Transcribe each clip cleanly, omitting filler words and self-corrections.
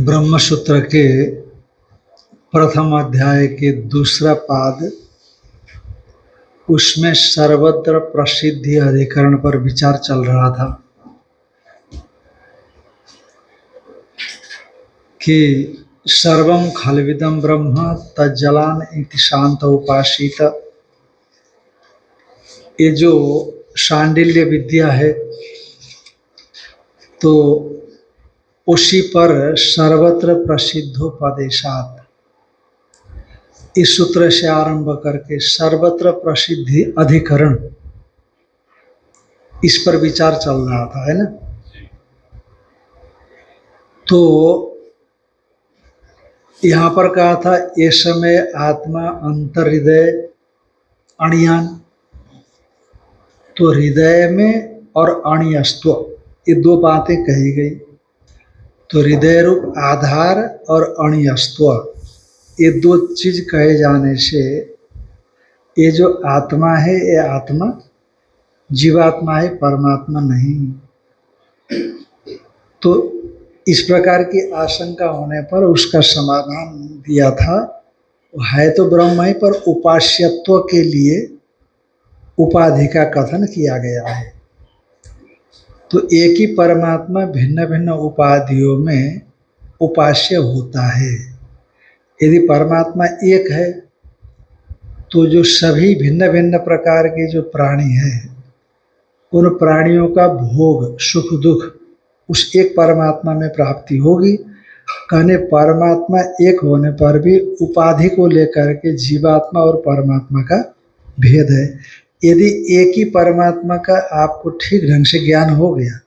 ब्रह्मसूत्र के प्रथम अध्याय के दूसरा पाद, उसमें सर्वत्र प्रसिद्धि अधिकरण पर विचार चल रहा था कि सर्वं खल्विदं ब्रह्म तज्जलान इति शांत उपासित। ये जो शांडिल्य विद्या है तो उसी पर सर्वत्र प्रसिद्धोपदेशात, इस सूत्र से आरंभ करके सर्वत्र प्रसिद्धि अधिकरण, इस पर विचार चल रहा था, है ना। तो यहाँ पर कहा था ये समय आत्मा अंतर हृदय अणियान, तो हृदय में और अणियस्त्व ये दो बातें कही गई। तो हृदय रूप आधार और अणियस्त्व ये दो चीज कहे जाने से ये जो आत्मा है ये आत्मा जीवात्मा है, परमात्मा नहीं। तो इस प्रकार की आशंका होने पर उसका समाधान दिया था, है तो ब्रह्म ही पर उपास्यत्व के लिए उपाधि का कथन किया गया है। तो एक ही परमात्मा भिन्न भिन्न उपाधियों में उपास्य होता है। यदि परमात्मा एक है तो जो सभी भिन्न भिन्न प्रकार के जो प्राणी हैं उन प्राणियों का भोग सुख दुख उस एक परमात्मा में प्राप्ति होगी। कहने परमात्मा एक होने पर भी उपाधि को लेकर के जीवात्मा और परमात्मा का भेद है। यदि एक ही परमात्मा का आपको ठीक ढंग से ज्ञान हो गया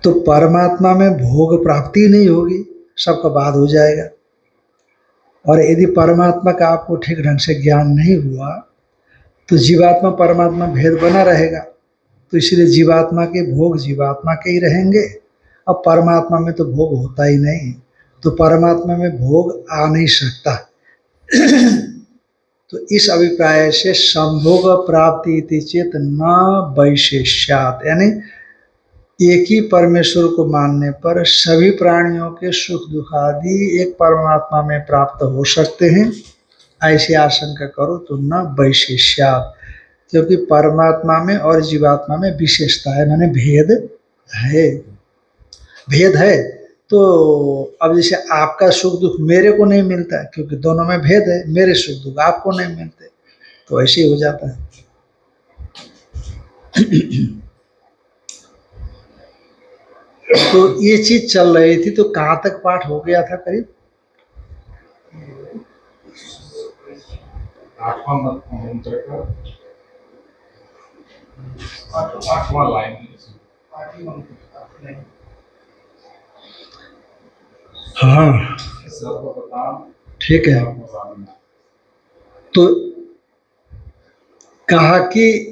तो परमात्मा में भोग प्राप्ति नहीं होगी, सबका बाद हो जाएगा। और यदि परमात्मा का आपको ठीक ढंग से ज्ञान नहीं हुआ तो जीवात्मा परमात्मा भेद बना रहेगा। तो इसलिए जीवात्मा के भोग जीवात्मा के ही रहेंगे, अब परमात्मा में तो भोग होता ही नहीं, तो परमात्मा में भोग आ नहीं सकता। तो इस अभिप्राय से संभोग प्राप्ति इति चेत न वैशेष्यात्, यानी एक ही परमेश्वर को मानने पर सभी प्राणियों के सुख दुख आदि एक परमात्मा में प्राप्त हो सकते हैं, ऐसी आशंका करो तो न वैशेष्यात्, क्योंकि परमात्मा में और जीवात्मा में विशेषता है, माने भेद है। भेद है तो अब जैसे आपका सुख दुख मेरे को नहीं मिलता है क्योंकि दोनों में भेद है, मेरे सुख दुख आपको नहीं मिलते, तो ऐसे ही हो जाता है। तो ये चीज चल रही थी। तो कहाँ तक पाठ हो गया था? करीब 8वां लाइन। हाँ ठीक है। तो कहा कि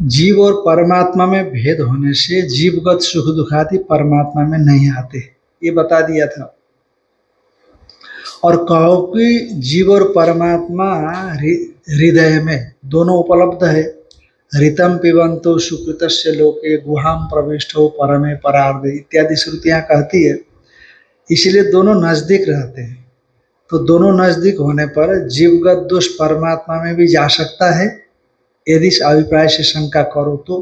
जीव और परमात्मा में भेद होने से जीवगत सुख दुखादि परमात्मा में नहीं आते, ये बता दिया था। और कहो कि जीव और परमात्मा हृदय में दोनों उपलब्ध है। ऋतम पिबंतो सुकृतस्य लोके गुहाम प्रविष्टो परमे परार्धे इत्यादि श्रुतियां कहती है, इसलिए दोनों नजदीक रहते हैं। तो दोनों नजदीक होने पर जीवगत दोष परमात्मा में भी जा सकता है। यदि इस अभिप्राय से शंका करो तो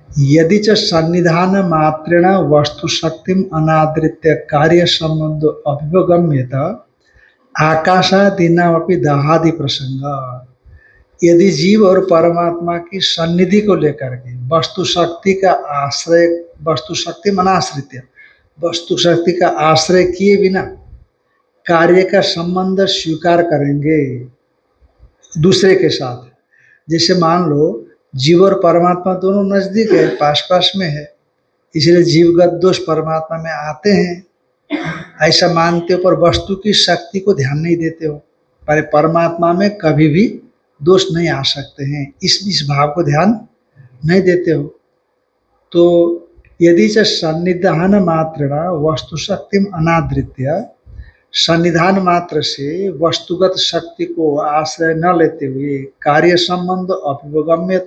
यदि च सन्निधान मात्रेण वस्तु शक्तिम अनादृत्य कार्य संबंध अभिगम्यत आकाशादीनामपि दाहादि प्रसंग, यदि जीव और परमात्मा की सन्निधि को लेकर के वस्तु शक्ति का आश्रय, वस्तु शक्ति मनाश्रित्य, वस्तु शक्ति का आश्रय किए बिना कार्य का संबंध स्वीकार करेंगे दूसरे के साथ, जैसे मान लो जीव और परमात्मा दोनों नजदीक है, पास पास में है, इसलिए जीवगत दोष परमात्मा में आते हैं ऐसा मानते हो, पर वस्तु की शक्ति को ध्यान नहीं देते हो। पर परमात्मा में कभी भी दोष नहीं आ सकते हैं, इस भाव को ध्यान नहीं देते हो। तो यदि च सन्निधान मात्रेण वस्तु शक्तिम अनादृत्य, सन्निधान मात्र से वस्तुगत शक्ति को आश्रय न लेते हुए कार्य संबंध अभिगम्यत,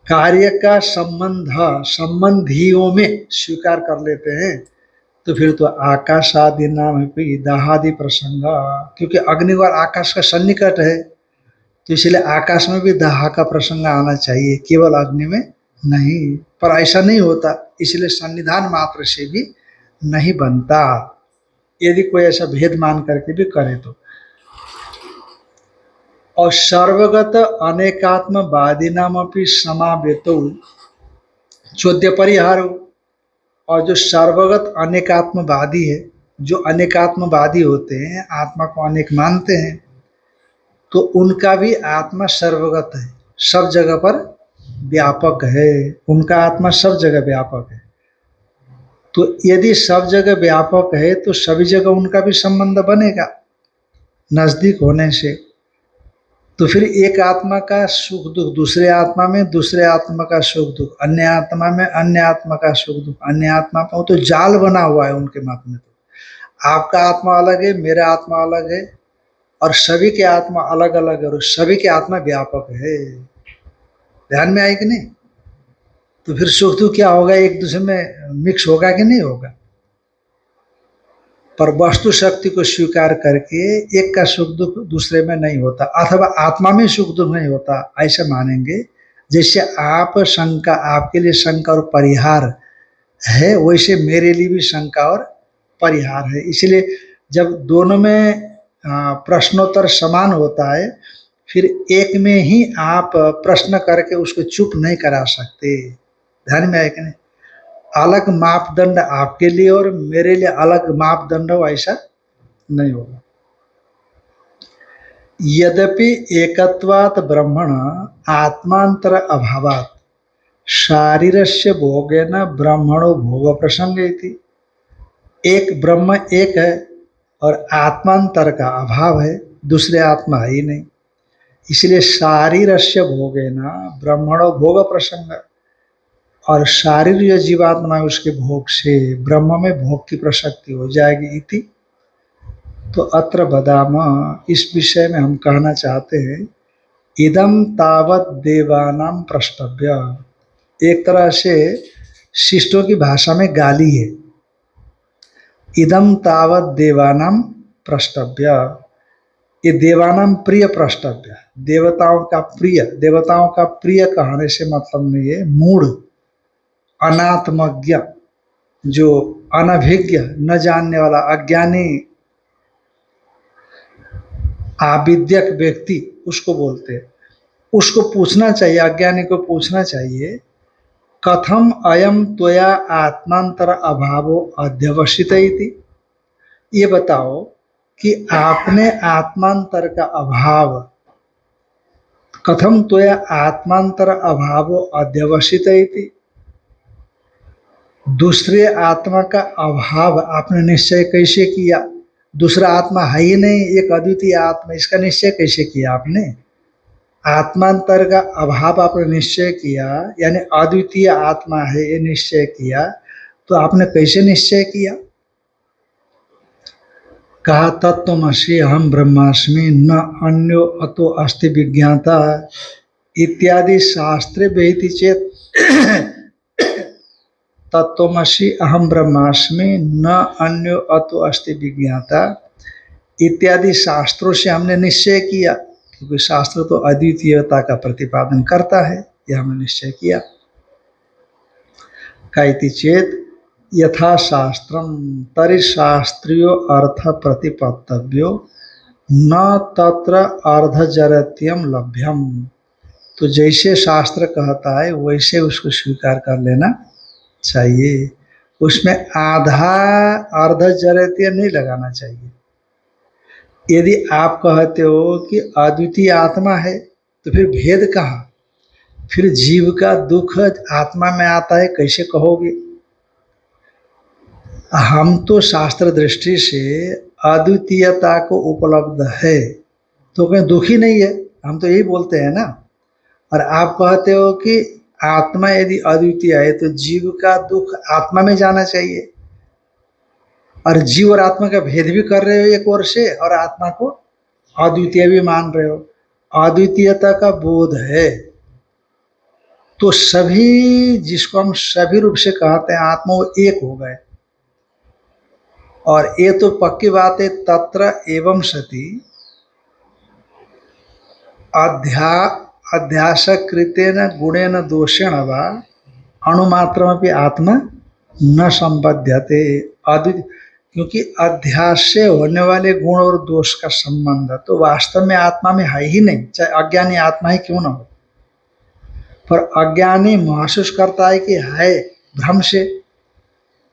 कार्य का संबंध संबंधियों में स्वीकार कर लेते हैं तो फिर तो आकाश आदि नाम है दाहादि प्रसंग, क्योंकि अग्नि और आकाश का सन्निकट है तो इसलिए आकाश में भी दाह का प्रसंग आना चाहिए, केवल अग्नि में नहीं। पर ऐसा नहीं होता, इसलिए सन्निधान मात्र से भी नहीं बनता, यदि कोई ऐसा भेद मान करके भी करे तो। और सर्वगत अनेकात्मवादी नाम अपनी समावेतो चौद्य परिहार। और जो सर्वगत अनेकात्मवादी है, जो अनेकात्मवादी होते हैं, आत्मा को अनेक मानते हैं, तो उनका भी आत्मा सर्वगत है, सब जगह पर व्यापक है, उनका आत्मा सब जगह व्यापक है। तो यदि सब जगह व्यापक है तो सभी जगह उनका भी संबंध बनेगा नजदीक होने से। तो फिर एक आत्मा का सुख दुख दूसरे आत्मा में, दूसरे आत्मा का सुख दुख अन्य आत्मा में, अन्य आत्मा का सुख दुख अन्य आत्मा का, तो जाल बना हुआ है उनके मत में। तो आपका आत्मा अलग है, मेरा आत्मा अलग है, और सभी के आत्मा अलग अलग है, और सभी के आत्मा व्यापक है। ध्यान में आए कि नहीं? तो फिर सुख दुख क्या होगा, एक दूसरे में मिक्स होगा कि नहीं होगा? पर वस्तु शक्ति को स्वीकार करके एक का सुख दुख दूसरे में नहीं होता, अथवा आत्मा में सुख दुख नहीं होता, ऐसा मानेंगे। जैसे आप शंका, आपके लिए शंका और परिहार है, वैसे मेरे लिए भी शंका और परिहार है। इसलिए जब दोनों में प्रश्नोत्तर समान होता है, फिर एक में ही आप प्रश्न करके उसको चुप नहीं करा सकते। ध्यान में आए कि नहीं? अलग मापदंड आपके लिए और मेरे लिए अलग मापदंड हो, ऐसा नहीं होगा। यद्यपि एकत्वात् ब्रह्मण आत्मांतर अभावात् शारीरस्य भोगेन ब्रह्मणो भोग प्रसंगेति। एक ब्रह्म एक है और आत्मांतर का अभाव है, दूसरे आत्मा है ही नहीं, इसलिए शारीरस्य भोगेन ब्रह्मणो भोग प्रसंग। और शारीर जो जीवात्मा है उसके भोग से ब्रह्म में भोग की प्रसक्ति हो जाएगी इति। तो अत्र बदाम, इस विषय में हम कहना चाहते हैं, इदम तावत देवानाम प्रष्टव्य। एक तरह से शिष्टों की भाषा में गाली है। इदम तावत देवानाम प्रष्टव्य, ये देवानाम प्रिय प्रष्टव्य, देवताओं का प्रिय, देवताओं का प्रिय कहने से मतलब नहीं है मूढ़ अनात्मज्ञ, जो अनभिज्ञ न जानने वाला अज्ञानी आविद्यक व्यक्ति उसको बोलते हैं। उसको पूछना चाहिए, अज्ञानी को पूछना चाहिए, कथम अयम त्वया आत्मांतर अभावो अध्यवसित इति। ये बताओ कि आपने आत्मांतर का अभाव, कथम त्वया आत्मांतर अभावो अध्यवसित इति, दूसरे आत्मा का अभाव आपने निश्चय कैसे किया? दूसरा आत्मा है ही नहीं, एक अद्वितीय आत्मा, इसका निश्चय कैसे किया आपने? आत्मांतर का अभाव आपने निश्चय किया, यानी अद्वितीय आत्मा है ये निश्चय किया, तो आपने कैसे निश्चय किया? कहा तत्त्वमसि अहम ब्रह्मास्मि न अन्यो अतो अस्ति विज्ञाता इत्यादि शास्त्रे विहिति चेत तत्त्वमसि अहम ब्रह्मास्मि न अन्यो अतो अस्ति विज्ञाता इत्यादि शास्त्रों से हमने निश्चय किया, क्योंकि शास्त्र तो अद्वितीयता का प्रतिपादन करता है, यह हमने निश्चय किया। कहती चेत यथा शास्त्रम तरि शास्त्रीयो अर्थ प्रतिपत्तव्यो न तत्र अर्धजरत्यम लभ्यम। तो जैसे शास्त्र कहता है वैसे उसको स्वीकार कर लेना चाहिए, उसमें आधा अर्धजरत्य नहीं लगाना चाहिए। यदि आप कहते हो कि अद्वितीय आत्मा है तो फिर भेद कहाँ? फिर जीव का दुख आत्मा में आता है कैसे कहोगे? हम तो शास्त्र दृष्टि से अद्वितीयता को उपलब्ध है तो कहीं दुखी नहीं है, हम तो यही बोलते हैं ना। और आप कहते हो कि आत्मा यदि अद्वितीय है तो जीव का दुख आत्मा में जाना चाहिए, और जीव और आत्मा का भेद भी कर रहे हो एक ओर से, और आत्मा को अद्वितीय भी मान रहे हो। अद्वितीयता का बोध है तो सभी जिसको हम सभी रूप से कहते हैं आत्मा, वो एक हो गए। और ये तो पक्की बात है, तत्र एवं सति अध्या अध्यासकृतेन गुणेन दोषेण वा अणुमात्रमपि आत्मा न संबध्यते। अद्वित, क्योंकि अध्यास से होने वाले गुण और दोष का संबंध तो वास्तव में आत्मा में है ही नहीं, चाहे अज्ञानी आत्मा ही क्यों ना हो। पर अज्ञानी महसूस करता है कि है भ्रम से,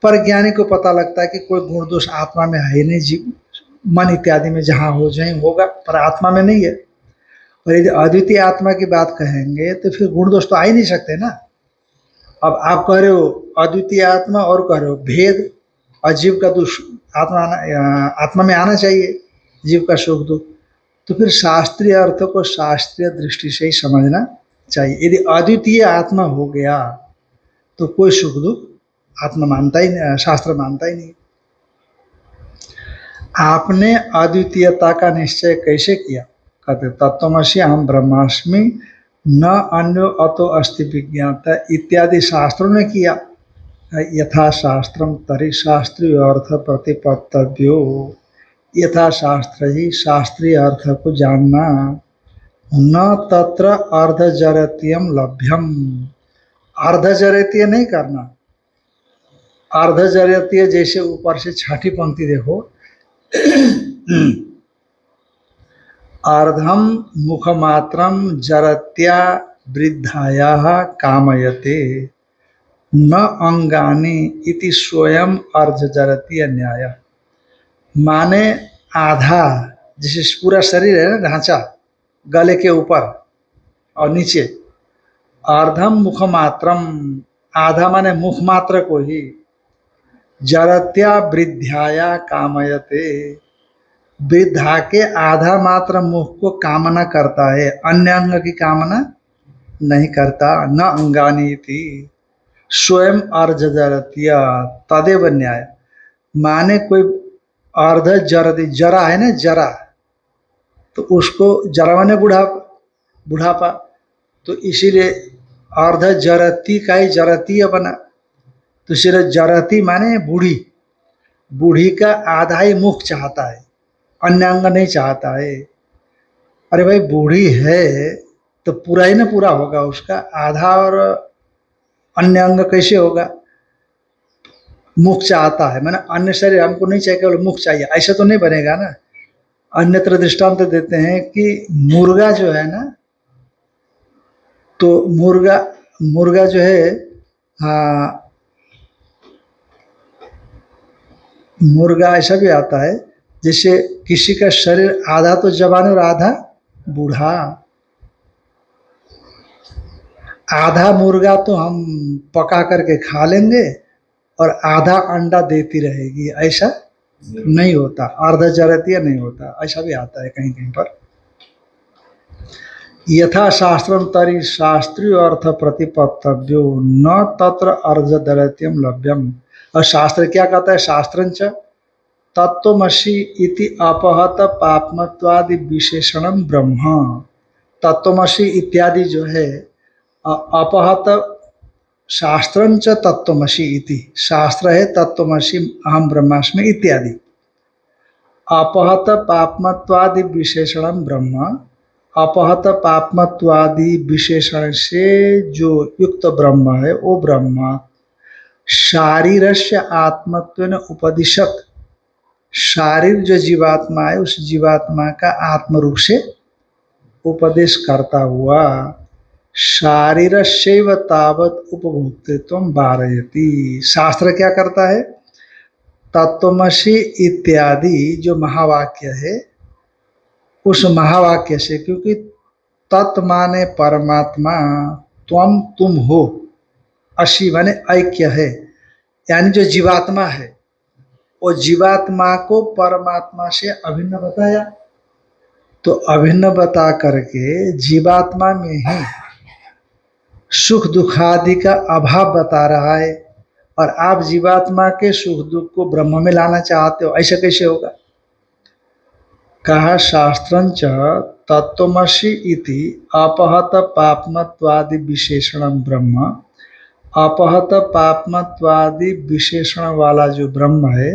पर ज्ञानी को पता लगता है कि कोई गुण दोष आत्मा में है नहीं, जीव मन इत्यादि में जहाँ हो जाए होगा, पर आत्मा में नहीं है। और यदि अद्वितीय आत्मा की बात कहेंगे तो फिर गुण दोष तो आ ही नहीं सकते ना। अब आप कह रहे हो अद्वितीय आत्मा और कह रहे हो भेद, और जीव का दुख आत्मा में आना चाहिए, जीव का सुख दुख। तो फिर शास्त्रीय अर्थ को शास्त्रीय दृष्टि से ही समझना चाहिए। यदि अद्वितीय आत्मा हो गया तो कोई सुख दुख आत्मा मानता ही नहीं, शास्त्र मानता ही नहीं। आपने अद्वितीयता का निश्चय कैसे किया? कहते तत्वमसि अहम ब्रह्मास्मि न अन्यो अतो अस्ति विज्ञाता इत्यादि शास्त्रों ने किया। यथा शास्त्रम तरी शास्त्रीय अर्थ प्रतिपत्तव्यो, यथा शास्त्र ही शास्त्रीय अर्थ को जानना। न तत्र अर्धजरतीयम लभ्यम, अर्धजरतीय नहीं करना। अर्धजरतीय जैसे ऊपर से छठी पंक्ति देखो, अर्धम मुखमात्रम जरत्या वृद्धायाः कामयते न अंगानि इति स्वयं अर्धजरतीय न्याय। माने आधा, जैसे पूरा शरीर है ना ढांचा, गले के ऊपर और नीचे, अर्धम मुखमात्रम, आधा माने मुख मात्र को ही, जरत्या वृद्धाया कामयते, वृद्धा के आधा मात्र मुख को कामना करता है, अन्य अंग की कामना नहीं करता। न अंगानी थी स्वयं अर्धजरतिया तदेव न्याय। माने कोई अर्ध जरती, जरा है ना जरा, तो उसको जरा माने बुढ़ापा, तो इसीलिए अर्ध जरती का ही जरतीय बना। तो इसीलिए जरती माने बूढ़ी, बूढ़ी का आधा ही मुख चाहता है, अन्य अंग नहीं चाहता है। अरे भाई बूढ़ी है तो पूरा ही ना पूरा होगा उसका, आधा और अन्य अंग कैसे होगा? मुख चाहता है, मैंने अन्य शरीर हमको नहीं चाहिए, केवल मुख चाहिए, ऐसा तो नहीं बनेगा ना। अन्यत्र दृष्टांत तो देते हैं कि मुर्गा जो है ना, तो मुर्गा जो है, मुर्गा ऐसा भी आता है जैसे किसी का शरीर आधा तो जवान और आधा बूढ़ा। आधा मुर्गा तो हम पका करके खा लेंगे और आधा अंडा देती रहेगी, ऐसा नहीं होता। अर्धजरतीय नहीं होता, ऐसा भी आता है कहीं कहीं पर। यथा शास्त्रम तरी शास्त्रीय अर्थ प्रतिपत्तव्यो न तत्र अर्धजरतीयम लभ्यम। और शास्त्र क्या कहता है? शास्त्रंच तत्वमसि इति अपहत पापमत्वादि विशेषणम ब्रह्म। तत्वमसि इत्यादि जो है अपहत, शास्त्रंच तत्वमसि इति, शास्त्र है तत्वमसि अहम ब्रह्मास्मि इत्यादि। अपहत पापमत्वादि विशेषणम ब्रह्म, अपहत पापमत्वादि विशेषण से जो युक्त ब्रह्म है वो ब्रह्म शारीरस्य आत्मत्वेन उपदिशत, शारीर जो जीवात्मा है उस जीवात्मा का आत्म रूप से उपदेश करता हुआ शारीरस्यैव तावत उपभोक्तृत्व वारयति। शास्त्र क्या करता है? तत्वमसि इत्यादि जो महावाक्य है उस महावाक्य से, क्योंकि तत् माने परमात्मा, त्वम तुम हो, असी माने ऐक्य है, यानी जो जीवात्मा है वो जीवात्मा को परमात्मा से अभिन्न बताया। तो अभिन्न बता करके जीवात्मा में ही सुख दुखादि का अभाव बता रहा है, और आप जीवात्मा के सुख दुख को ब्रह्म में लाना चाहते हो, ऐसा कैसे होगा? कहा शास्त्रंच तत्त्वमसि इति अपहत पापमत्वादि विशेषण ब्रह्म, अपहत पापमत्वादि विशेषण वाला जो ब्रह्म है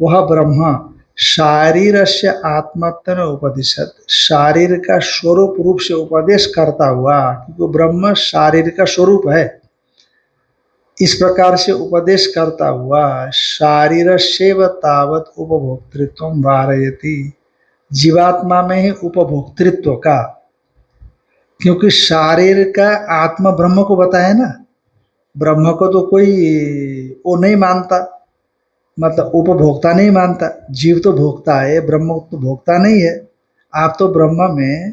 वह ब्रह्म शारीर से आत्मत्व उपदिशत, शारीर का स्वरूप रूप से उपदेश करता हुआ, क्योंकि ब्रह्म शारीर का स्वरूप है, इस प्रकार से उपदेश करता हुआ शारीर से तावत उपभोक्तृत्व वारयति, जीवात्मा में ही उपभोक्तृत्व का, क्योंकि शारीर का आत्मा ब्रह्म को बताया ना, ब्रह्म को तो कोई वो नहीं मानता, मतलब उपभोक्ता नहीं मानता, जीव तो भोक्ता है, ब्रह्म तो भोक्ता नहीं है। आप तो ब्रह्म में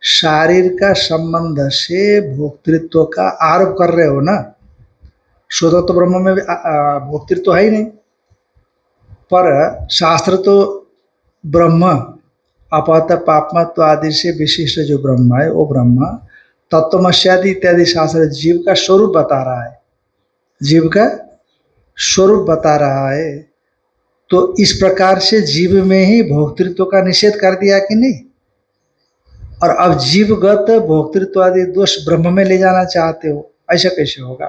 शारीर का संबंध से भोक्तृत्व का आरोप कर रहे हो ना, स्वतः तो ब्रह्म में भोक्तृत्व है ही नहीं, पर शास्त्र तो ब्रह्म अपहत पापमत्व आदि से विशिष्ट जो ब्रह्म है वो ब्रह्म तत्वमस्यादि इत्यादि शास्त्र जीव का स्वरूप बता रहा है, जीव का स्वरूप बता रहा है। तो इस प्रकार से जीव में ही भोक्तृत्व का निषेध कर दिया कि नहीं, और अब जीवगत भोक्तृत्व आदि दोष ब्रह्म में ले जाना चाहते हो, ऐसा कैसे होगा।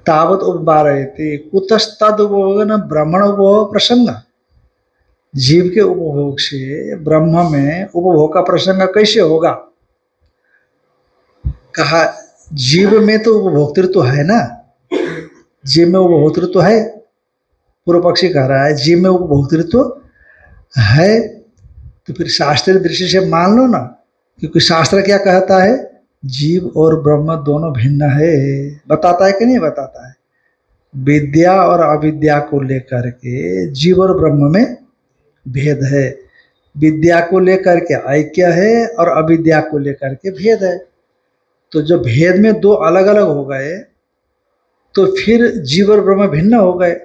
तावत उपबारयते कुतस्तद उपभोग न ब्रह्मण उपभोग प्रसंग, जीव के उपभोग से ब्रह्म में उपभोग का प्रसंग कैसे होगा। कहा जीव में तो उपभोक्तृत्व है ना, जीव में उपभोक्तृत्व है, पूर्व पक्षी कह रहा है जीव में उपभोक्तृत्व है, तो फिर शास्त्रीय दृष्टि से मान लो ना, क्योंकि शास्त्र क्या कहता है, जीव और ब्रह्म दोनों भिन्न है, बताता है कि नहीं बताता है। विद्या और अविद्या को लेकर के जीव और ब्रह्म में भेद है, विद्या को लेकर के ऐक्य है और अविद्या को लेकर के भेद है। तो जब भेद में दो अलग अलग हो गए तो फिर जीव और ब्रह्म भिन्न हो गए।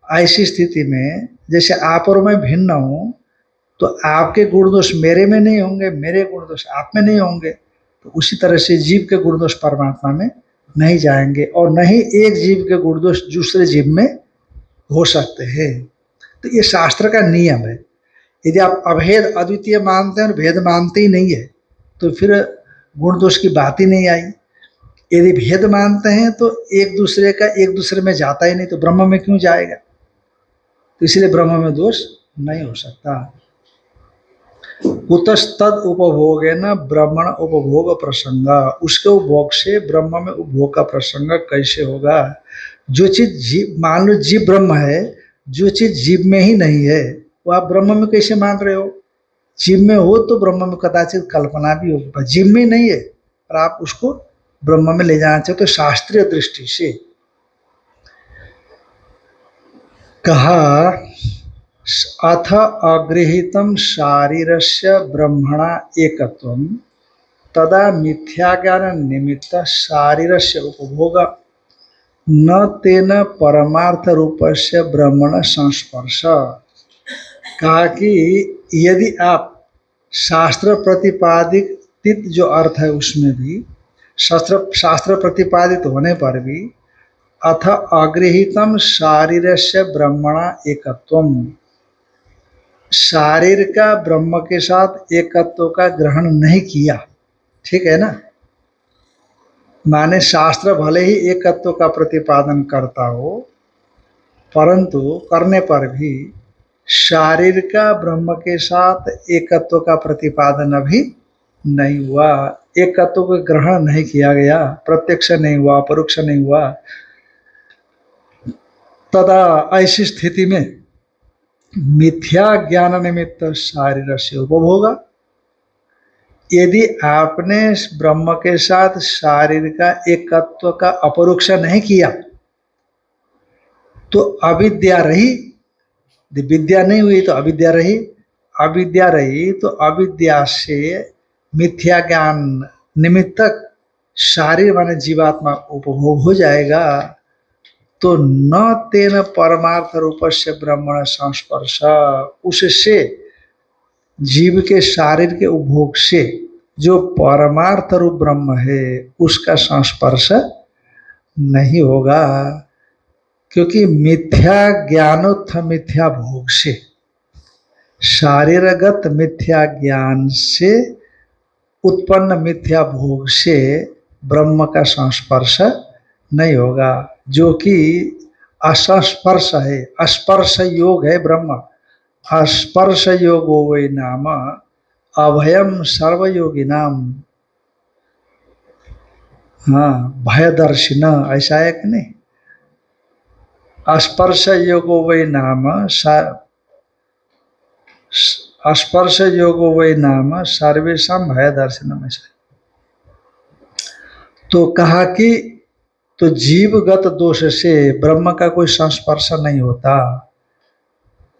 ऐसी स्थिति में जैसे आप और मैं भिन्न हूं, तो आपके गुण दोष मेरे में नहीं होंगे, मेरे गुण दोष आप में नहीं होंगे, तो उसी तरह से जीव के गुण दोष परमात्मा में नहीं जाएंगे, और नहीं एक जीव के गुण दोष दूसरे जीव में हो सकते हैं। तो ये शास्त्र का नियम है। यदि आप अभेद अद्वितीय मानते हैं और भेद मानते ही नहीं है तो फिर गुण दोष की बात ही नहीं आई। यदि भेद मानते हैं तो एक दूसरे का एक दूसरे में जाता ही नहीं, तो ब्रह्म में क्यों जाएगा, तो इसलिए ब्रह्म में दोष नहीं हो सकता। कुतस्तद उपभोग है ना ब्रह्मण उपभोग प्रसंग, उसके उपभोग से ब्रह्म में उपभोग का प्रसंग कैसे होगा। जो चीज जीव, मान लो जीव ब्रह्म है, जो चीज जीव में ही नहीं है वो आप ब्रह्म में कैसे मान रहे हो। जीव में हो तो ब्रह्म में कदाचित कल्पना भी होगी, पर जीव में नहीं है और आप उसको ब्रह्म में ले जाना चाहिए। तो शास्त्रीय दृष्टि से कहा अथ अगृहीतम शारीरस्य ब्रह्मणा एकत्वम तदा मिथ्याज्ञान निमित्त शारीरस्य उपभोग न तेन परमार्थ रूपस्य ब्रह्मण संस्पर्श। कहा कि यदि आप शास्त्र प्रतिपादित जो अर्थ है उसमें भी शास्त्र प्रतिपादित होने पर भी अथ अगृहीतम शारीरस्य ब्रह्मणा एकत्वम, शारीर का ब्रह्म के साथ एकत्व का ग्रहण नहीं किया, ठीक है ना। माने शास्त्र भले ही एकत्व का प्रतिपादन करता हो, परंतु करने पर भी शारीर का ब्रह्म के साथ एकत्व का प्रतिपादन अभी नहीं हुआ, एकत्व को ग्रहण नहीं किया गया, प्रत्यक्ष नहीं हुआ, परोक्ष नहीं हुआ। तदा ऐसी स्थिति में मिथ्या ज्ञान निमित्त शारीर से उपभोग, यदि आपने ब्रह्म के साथ शारीर का एकत्व का अपरोक्ष नहीं किया तो अविद्या रही, विद्या नहीं हुई तो अविद्या रही, अविद्या रही तो अविद्या से मिथ्या ज्ञान निमित्तक शारीर माने जीवात्मा उपभोग हो जाएगा। तो न तेन परमार्थ रूप से ब्रह्मण संस्पर्श, उससे जीव के शारीर के उपभोग से जो परमार्थ रूप ब्रह्म है उसका संस्पर्श नहीं होगा, क्योंकि मिथ्या ज्ञानोत्थ मिथ्या भोग से शारीरगत मिथ्या ज्ञान से उत्पन्न मिथ्या भोग से ब्रह्म का संस्पर्श नहीं होगा, जो कि असंस्पर्श है। स्पर्श योग है ब्रह्म। स्पर्श योगो वै नाम अभयम सर्वयोगी नाम। हाँ, भयदर्शिन, ऐसा है कि नहीं? स्पर्श योगो वै नाम स्पर्श योगो वै नाम सर्वेशम भयदर्शिनम, ऐसा। तो कहा कि तो जीवगत दोष से ब्रह्म का कोई संस्पर्श नहीं होता।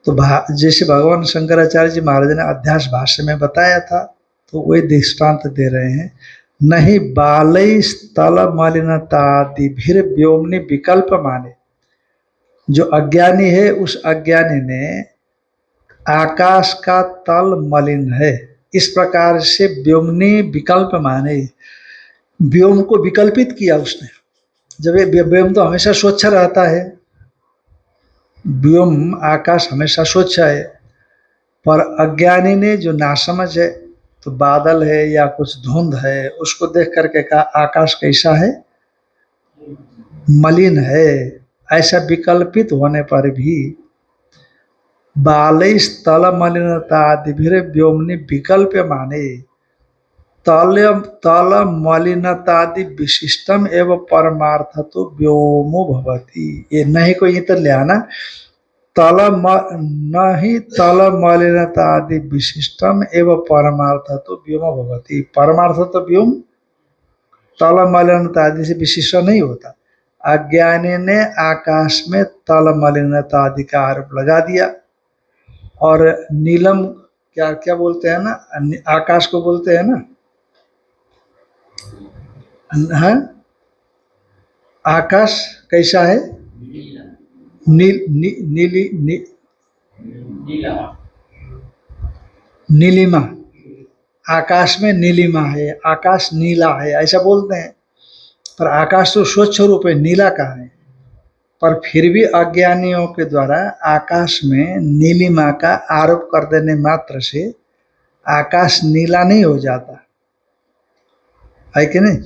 तो जैसे भगवान शंकराचार्य जी महाराज ने अध्यास भाष्य में बताया था, तो वही दृष्टांत दे रहे हैं। नहीं बालई स्थल मलिनतादि भीर व्योमनि विकल्प माने। जो अज्ञानी है, उस अज्ञानी ने आकाश का तल मलिन है इस प्रकार से व्योमनि विकल्प माने। व्योम को विकल्पित किया उसने। जब ये व्योम तो हमेशा स्वच्छ रहता है, व्योम आकाश हमेशा स्वच्छ है, पर अज्ञानी ने जो नासमझ है, तो बादल है या कुछ धुंध है, उसको देख करके कहा आकाश कैसा है, मलिन है। ऐसा विकल्पित होने पर भी बाल स्थल मलिनतादि व्योमनि विकल्प माने। तल तल मलिनतादि विशिष्टम एवं परमार्थ तो व्योमो भवति। ये नहीं कोई इतर ले आना। तल नहीं तल मलिनतादि विशिष्टम एवं परमार्थ तो व्योमो भवति। परमार्थ तो व्योम तल मलिनतादि से विशिष्ट नहीं होता। अज्ञानी ने आकाश में तल मलिनतादि का आरोप लगा दिया, और नीलम क्या क्या बोलते हैं ना, आकाश को बोलते हैं ना, है आकाश कैसा है, नील नीली नीलिमा। आकाश में नीलिमा है, आकाश नीला है, ऐसा बोलते हैं। पर आकाश तो स्वच्छ रूप है, नीला कहाँ है? पर फिर भी अज्ञानियों के द्वारा आकाश में नीलिमा का आरोप कर देने मात्र से आकाश नीला नहीं हो जाता है कि नहीं?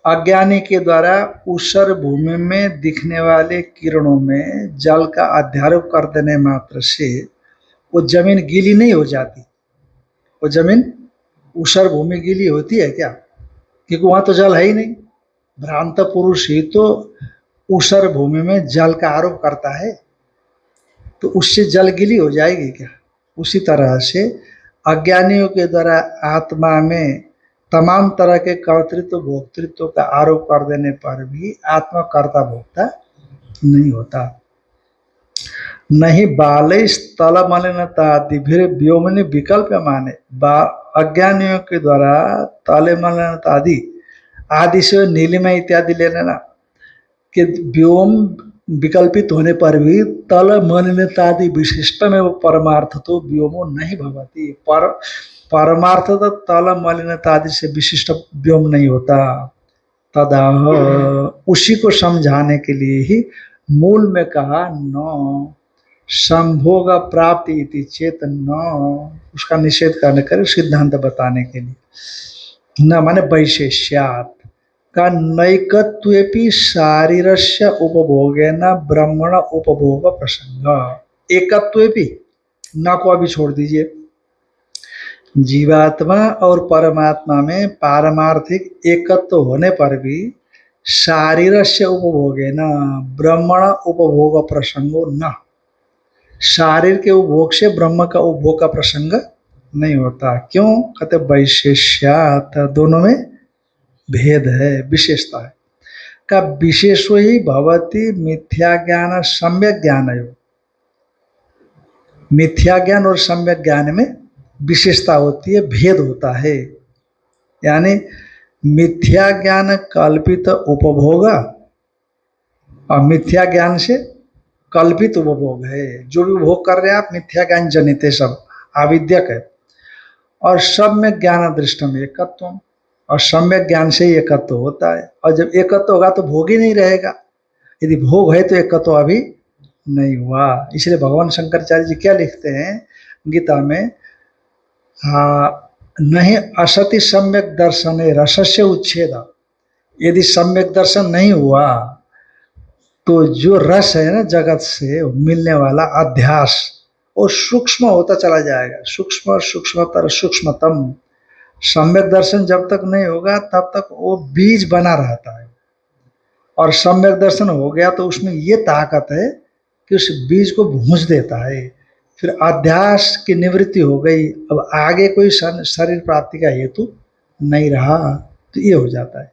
अज्ञानी के द्वारा ऊसर भूमि में दिखने वाले किरणों में जल का अध्यारोप कर देने मात्र से वो जमीन गीली नहीं हो जाती। वो जमीन ऊसर भूमि गीली होती है क्या? क्योंकि वहां तो जल है ही नहीं। भ्रांत पुरुष ही तो ऊसर भूमि में जल का आरोप करता है, तो उससे जल गीली हो जाएगी क्या? उसी तरह से अज्ञानियों के द्वारा आत्मा में तमाम तरह के कर्तृत्व भोक्तृत्व का आरोप कर देने पर भी आत्मा कर्ता भोक्ता नहीं होता। नहीं बाले स्थल मलिनता दिभिर व्योमनि विकल्प माने। अज्ञानियों के द्वारा तले मलिनता आदि से नीलिमा इत्यादि ले लेना कि व्योम विकल्पित होने पर भी तल मलिनतादि विशिष्ट में वो परमार्थ तो व्योमो नहीं भवती। परमार्थ तो तल मलिनतादि से विशिष्ट व्योम नहीं होता। तदा उसी को समझाने के लिए ही मूल में कहा न संभोग प्राप्ति इति चेत न, उसका निषेध करने कर सिद्धांत बताने के लिए। न माने वैशेष्यात् का नैकत्वेपि शारीरस्य उपभोगेन ब्रह्मण उपभोग प्रसंग। एकत्वेपि न को अभी छोड़ दीजिए। जीवात्मा और परमात्मा में पारमार्थिक एकत्व होने पर भी शारीरस्य उपभोगेन ब्रह्मण उपभोग प्रसंगो न, शारीर के उपभोग से ब्रह्म का उपभोग का प्रसंग नहीं होता। क्यों? कहते वैशेष्यात्, दोनों में भेद है, विशेषता है। का विशेषो ही भवति मिथ्या ज्ञान सम्यक ज्ञान है। मिथ्या ज्ञान और सम्यक ज्ञान में विशेषता होती है, भेद होता है। यानी मिथ्या ज्ञान कल्पित उपभोग और मिथ्या ज्ञान से कल्पित उपभोग है। जो भी उपभोग कर रहे हैं आप, मिथ्या ज्ञान जनित है, सब आविद्यक है। और सब में ज्ञान दृष्टम एकत्व, और सम्यक ज्ञान से ही एकत्व होता है। और जब एकत्व होगा तो भोग ही नहीं रहेगा। यदि भोग है तो एकत्व अभी नहीं हुआ। इसलिए भगवान शंकराचार्य जी क्या लिखते हैं? गीता में, नहीं असति सम्यक दर्शने रसस्य उच्छेद। यदि सम्यक दर्शन नहीं हुआ तो जो रस है ना जगत से मिलने वाला अध्यास, वो सूक्ष्म होता चला जाएगा, सूक्ष्म और सूक्ष्मतर सूक्ष्मतम। सम्यक दर्शन जब तक नहीं होगा तब तक वो बीज बना रहता है, और सम्यक दर्शन हो गया तो उसमें ये ताकत है कि उस बीज को भूंज देता है। फिर अध्यास की निवृत्ति हो गई, अब आगे कोई शरीर प्राप्ति का हेतु नहीं रहा, तो ये हो जाता है।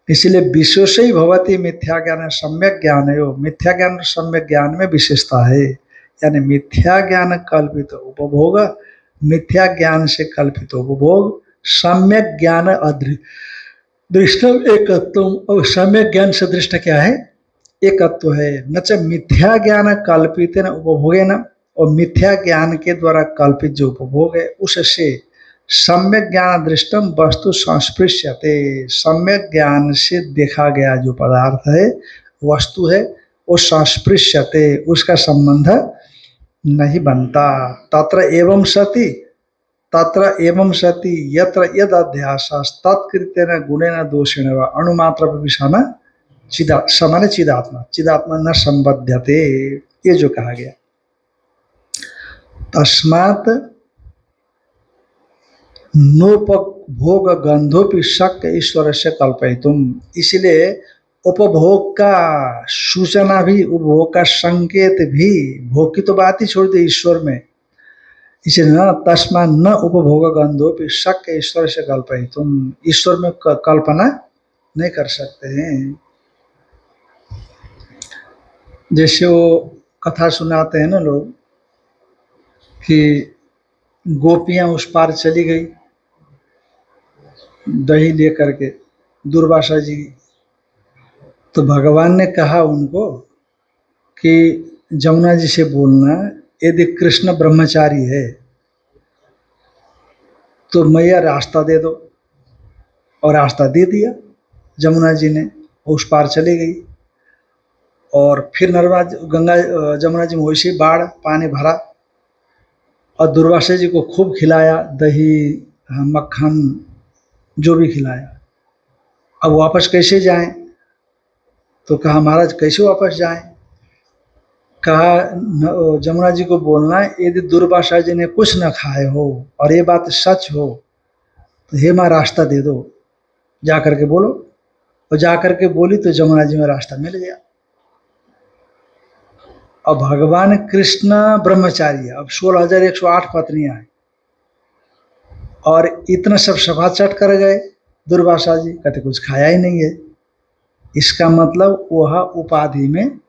इसलिए विशेष ही भवती मिथ्या ज्ञान सम्यक ज्ञान है। मिथ्या ज्ञान और सम्यक ज्ञान में विशेषता है, यानी मिथ्या ज्ञान कल्पित उपभोग, मिथ्या ज्ञान से कल्पित उपभोग, सम्यक ज्ञान दृष्टम एकत्व। और सम्यक ज्ञान से दृष्ट क्या है? एकत्व है। न च मिथ्या ज्ञान कल्पित न उपभोगे न, और मिथ्या ज्ञान के द्वारा कल्पित जो उपभोग है उससे सम्यक ज्ञान दृष्टम वस्तु संस्पृश्यते। सम्यक ज्ञान से देखा गया जो पदार्थ है, वस्तु है, वो संस्पृश्यते, उसका संबंध नहीं बनता। तत्र एवं सति, तत्र एवं सति यत्र यद अध्यासस् तत्कृतेन गुणेन दोषेण वा अणुमात्र विषाण समान चिदात्मा, चिदात्मा न संबध्यते, ये जो कहा गया। तस्मात् नोपभोग गंधोपि शक्य ईश्वर से कल्पयितुम। इसलिए उपभोग का सूचना भी, उपभोग का संकेत भी, भोग की तो बात ही छोड़ दी ईश्वर में, इसलिए न तस्मा न उपभोग गंधोपि शक्य ईश्वर से कल्पयितुम। ईश्वर में कल्पना नहीं कर सकते हैं। जैसे वो कथा सुनाते हैं ना लोग कि गोपियां उस पार चली गई दही लेकर के दुर्वासा जी, तो भगवान ने कहा उनको कि जमुना जी से बोलना, यदि कृष्ण ब्रह्मचारी है तो मैया रास्ता दे दो, और रास्ता दे दिया जमुना जी ने, उस पार चली गई। और फिर गंगा जमुना जी में वैसे बाढ़ पानी भरा, और दुर्वासा जी को खूब खिलाया, दही मक्खन जो भी खिलाया। अब वापस कैसे जाएं? तो कहा महाराज कैसे वापस जाएं? कहा जमुना जी को बोलना, यदि दुर्वासा जी ने कुछ न खाए हो और ये बात सच हो तो हे माँ रास्ता दे दो, जा करके बोलो। और जा करके बोली तो जमुना जी में रास्ता मिल गया। अब भगवान कृष्ण ब्रह्मचारी है, अब 16,108 पत्नियां हैं, और इतना सब सभा चट कर गए दुर्वासा जी, कहते कुछ खाया ही नहीं है। इसका मतलब वह उपाधि में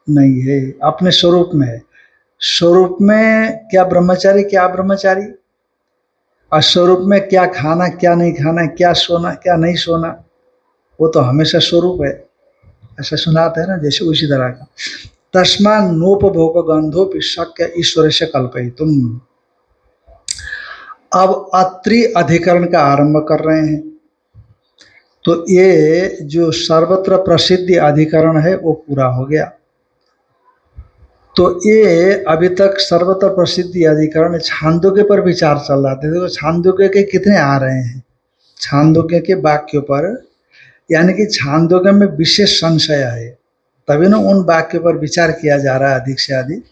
नहीं है, अपने स्वरूप में है। स्वरूप में क्या ब्रह्मचारी, क्या ब्रह्मचारी, और स्वरूप में क्या खाना क्या नहीं खाना, क्या सोना क्या नहीं सोना, वो तो हमेशा स्वरूप है। ऐसा सुनाते हैं ना, जैसे उसी तरह का। तस्मा नोपभोग गंधो शक्य ईश्वर से कल्पयितुम। अब अत्रि अधिकरण का आरंभ कर रहे हैं। तो ये जो सर्वत्र प्रसिद्धि अधिकरण है वो पूरा हो गया। तो ये अभी तक सर्वत्र प्रसिद्धि अधिकरण छांदोग्य पर विचार चल रहा था। देखो छांदोग्य के कितने आ रहे हैं, छांदोग्य के वाक्यों पर, यानी कि छांदोग्य में विशेष संशय है, तभी ना उन वाक्यों पर विचार किया जा रहा है अधिक से अधिक।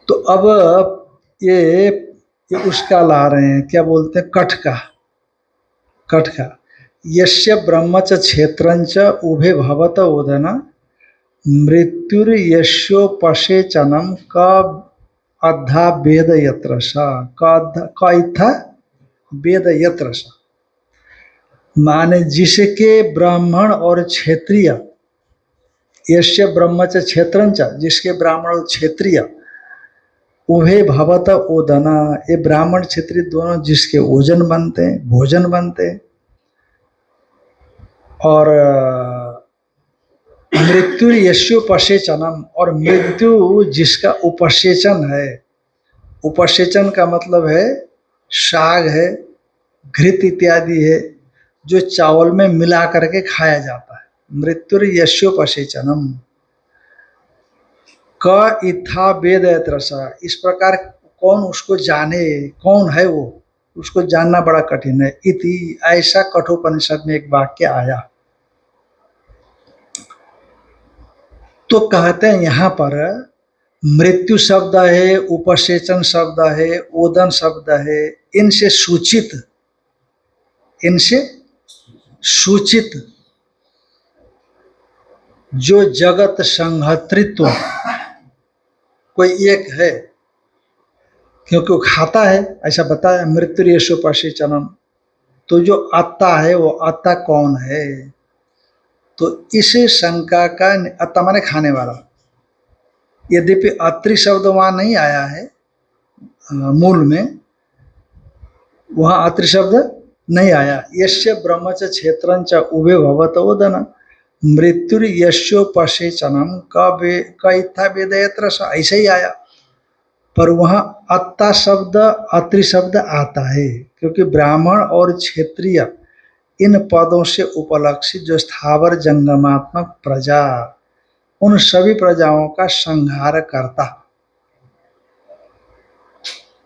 तो अब ये उसका ला रहे हैं, क्या बोलते हैं, कठ का, कठ का। यस्य ब्रह्मच क्षेत्रंच उभे भवत ओदना मृत्युर्यस्योपसेचनम क अद्धा वेद यत्र सा, क इत्था वेद यत्र सा। माने जिसके ब्राह्मण और क्षत्रिय, यस्य ब्रह्मच क्षेत्रंच, जिसके ब्राह्मण और क्षत्रिय, उभे भवत ओदना, ये ब्राह्मण क्षत्रिय दोनों जिसके ओजन बनते हैं, भोजन बनते हैं, और मृत्यु यस्योपसेचनम, और मृत्यु जिसका उपसेचन है। उपसेचन का मतलब है साग है, घृत इत्यादि है, जो चावल में मिला करके खाया जाता है। मृत्यु यस्योपसेचनम क इथा वेद रसा, इस प्रकार कौन उसको जाने, कौन है वो, उसको जानना बड़ा कठिन है। इति, ऐसा कठोपनिषद में एक वाक्य आया। तो कहते हैं यहाँ पर मृत्यु शब्द है, उपसेचन शब्द है, ओदन शब्द है, इनसे सूचित, इनसे सूचित जो जगत संहर्तृत्व कोई एक है, क्योंकि वो खाता है, ऐसा बताया मृत्यु यशोपसेचनम। तो जो आत्ता है वो आत्ता कौन है? तो इस शंका का, आत्ता माने खाने वाला, यद्यपि अत्रि शब्द वहां नहीं आया है मूल में, वहां अत्रि शब्द नहीं आया। यस्य ब्रह्मच क्षेत्रंच उभे भवत ओदन मृत्यु यशोपसेचनम क इत्था वेदयत्र, ऐसे ही आया। पर वहां अत्ता शब्द, अत्रि शब्द आता है, क्योंकि ब्राह्मण और क्षत्रिय इन पदों से उपलक्षित जो स्थावर जंगमात्मक प्रजा, उन सभी प्रजाओं का संहार करता।